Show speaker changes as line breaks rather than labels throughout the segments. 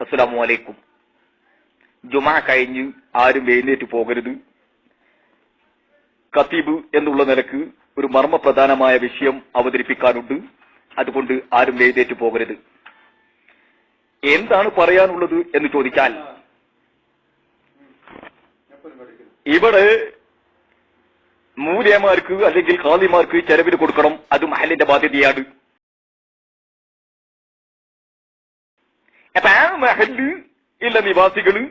അസ്സലാമു അലൈക്കും. ജുമാ കഴിഞ്ഞ് ആരും എഴുന്നേറ്റ് പോകരുത്. ഖതീബ് എന്നുള്ള നിലക്ക് ഒരു മർമ്മപ്രധാനമായ വിഷയം അവതരിപ്പിക്കാനുണ്ട്. അതുകൊണ്ട് ആരും എഴുന്നേറ്റ് പോകരുത്. എന്താണ് പറയാനുള്ളത് എന്ന് ചോദിച്ചാൽ, ഇവിടെ മൂല്യമാർക്ക് അല്ലെങ്കിൽ ഖാദിമാർക്ക് ചെലവിന് കൊടുക്കണം. അത് മഹലിന്റെ ബാധ്യതയാണ്. അപ്പൊ ആ മഹല് ഇല്ല നിവാസികള്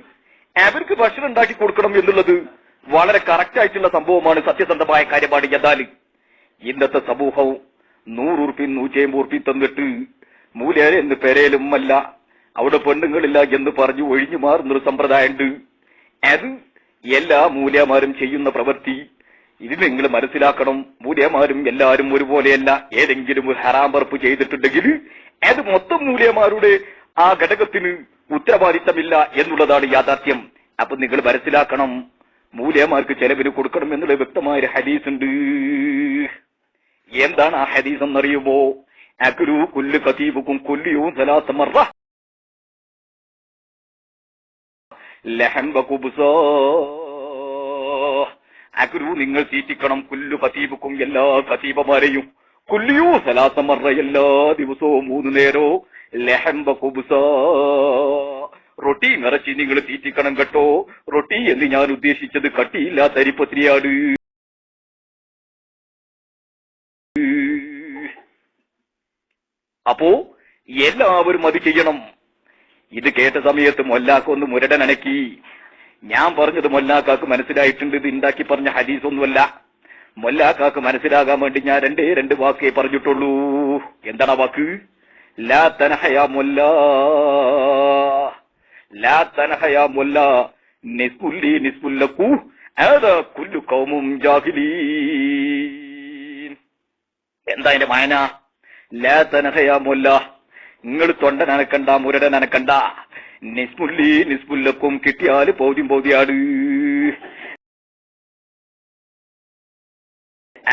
അവർക്ക് ഭക്ഷണം ഉണ്ടാക്കി കൊടുക്കണം എന്നുള്ളത് വളരെ കറക്റ്റ് ആയിട്ടുള്ള സംഭവമാണ്, സത്യസന്ധമായ കാര്യമാണ്. എന്നാൽ ഇന്നത്തെ സമൂഹവും 100 ഉറുപ്പി 150 ഉറുപ്പി തന്നിട്ട് മൂല്യ എന്ന് പെരയിലും അല്ല, അവിടെ പെണ്ണുങ്ങളില്ല എന്ന് പറഞ്ഞു ഒഴിഞ്ഞു മാറുന്നൊരു സമ്പ്രദായമുണ്ട്. അത് എല്ലാ മൂല്യമാരും ചെയ്യുന്ന പ്രവൃത്തി. ഇത് നിങ്ങൾ മനസ്സിലാക്കണം. മൂല്യമാരും എല്ലാവരും ഒരുപോലെയല്ല. ഏതെങ്കിലും ഒരു ഹറാം പറപ്പ് ചെയ്തിട്ടുണ്ടെങ്കിൽ അത് മൊത്തം മൂല്യമാരുടെ ആ ഘടകത്തിന് ഉത്തരവാദിത്തമില്ല എന്നുള്ളതാണ് യാഥാർത്ഥ്യം. അപ്പൊ നിങ്ങൾ മനസ്സിലാക്കണം, മൂല്യമാർക്ക് ചെലവിന് കൊടുക്കണം എന്നുള്ള വ്യക്തമായ ഒരു ഹദീസ് ഉണ്ട്. എന്താണ് ആ ഹദീസ് എന്നറിയുമോ? അക്രു കുല്ലു ഖതീബുക്കും കുല്ലിയോ സലാസ മർറ ലഹം വഖുബ്സാ. അക്രു നിങ്ങൾ തീറ്റിക്കണം, കുല്ലു ഖതീബുക്കും എല്ലാ ഖതീബമാരെയും, കുല്ലിയോ സലാസ മർറ എല്ലാ ദിവസവും 3 നേരവും, ലഹം വഖുബ്സാ റൊട്ടി നിറച്ച് നിങ്ങൾ തീറ്റിക്കണം കേട്ടോ. റൊട്ടി എന്ന് ഞാൻ ഉദ്ദേശിച്ചത് കട്ടിയില്ലാത്ത അരിപ്പത്തിരിയാണ്. അപ്പോ എല്ലാവരും അത് ചെയ്യണം. ഇത് കേട്ട സമയത്ത് മൊല്ലാക്കൊന്ന് മുരടനനക്കി. ഞാൻ പറഞ്ഞത് മൊല്ലാക്കാക്ക് മനസ്സിലായിട്ടുണ്ട്. ഇത് ഉണ്ടാക്കി പറഞ്ഞ ഹദീസൊന്നുമല്ല. മൊല്ലാക്കാക്ക് മനസ്സിലാകാൻ വേണ്ടി ഞാൻ രണ്ട് വാക്കേ പറഞ്ഞിട്ടുള്ളൂ. എന്താണ് ആ വാക്ക്? ലാ തനഹയാ മൊല്ലാ, ലാ തനഹയാ മൊല്ലാ നിസ്ബുല്ലി നിസ്ബുല്ലക്കു അതാ കുല്ലു ഖൗമും ജാഹിലീൻ. എന്താ അതിന്റെ മായന? ലാ തനഹയാ മൊല്ലാ, നിങ്ങൾ തൊണ്ടൻ അനക്കണ്ട, മുരടൻ അനക്കണ്ട. നിസ്ബുല്ലി നിസ്ബുല്ലക്കും കിട്ടിയാല് പൗതിയാണ്.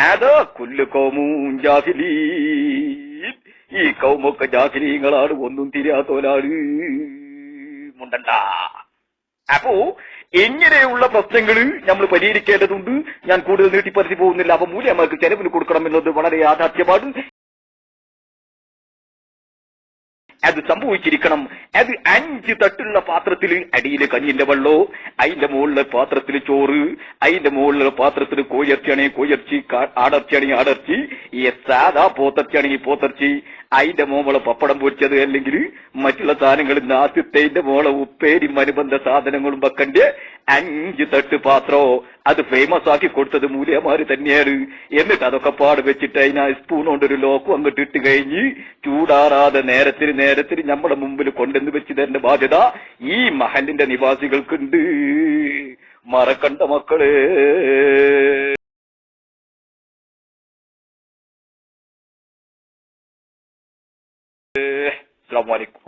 അതാ കുല്ലു ഖൗമും ജാഹിലീൻ, ഈ കൗമൊക്കെ ജാഹിലീങ്ങളാണ്, ഒന്നും തിരിയാത്തോലാണ്. മുണ്ടണ്ട. അപ്പോ ഇങ്ങനെയുള്ള പ്രശ്നങ്ങൾ നമ്മൾ പരിഹരിക്കേണ്ടതുണ്ട്. ഞാൻ കൂടുതൽ നീട്ടിപ്പറിച്ചു പോകുന്നില്ല. അപ്പൊ മൂല്യമാർക്ക് ചെലവിന് കൊടുക്കണം എന്നത് വളരെ യാഥാർത്ഥ്യമാണ്. അത് സംഭവിച്ചിരിക്കണം. അത് 5 തട്ടുള്ള പാത്രത്തിൽ അടിയിൽ കഞ്ഞിന്റെ വെള്ളോ, അതിന്റെ മുകളിലെ പാത്രത്തിൽ ചോറ്, അതിന്റെ മുകളിലെ പാത്രത്തിൽ കോയിറച്ചിയാണെങ്കിൽ കോയിറച്ചി, ആടർച്ചിയാണെങ്കിൽ ആടർച്ചി, ഈ സാധാ പോത്തർച്ചിയാണെങ്കിൽ പോത്തർച്ചി, അതിന്റെ മോളെ പപ്പടം പൊരിച്ചത്, അല്ലെങ്കിൽ മറ്റുള്ള സാധനങ്ങൾ, ആദ്യത്തെ മോളെ ഉപ്പേരിയും അനുബന്ധ സാധനങ്ങളും വെക്കണ്ട 5 തട്ട് പാത്രോ. അത് ഫേമസ് ആക്കി കൊടുത്തത് മൂല്യമാര് തന്നെയാണ്. എന്നിട്ട് അതൊക്കെ പാട് വെച്ചിട്ട് അതിനാ സ്പൂൺ കൊണ്ടൊരു ലോക്കും അങ്ങോട്ട് ഇട്ട് കഴിഞ്ഞ് ചൂടാറാതെ നേരത്തിന് നമ്മുടെ മുമ്പിൽ കൊണ്ടെന്ന് വെച്ച് തരേണ്ട ബാധ്യത ഈ മഹലിന്റെ നിവാസികൾക്കുണ്ട്. മറക്കണ്ട മക്കളെ. അസ്സലാമു അലൈക്കും.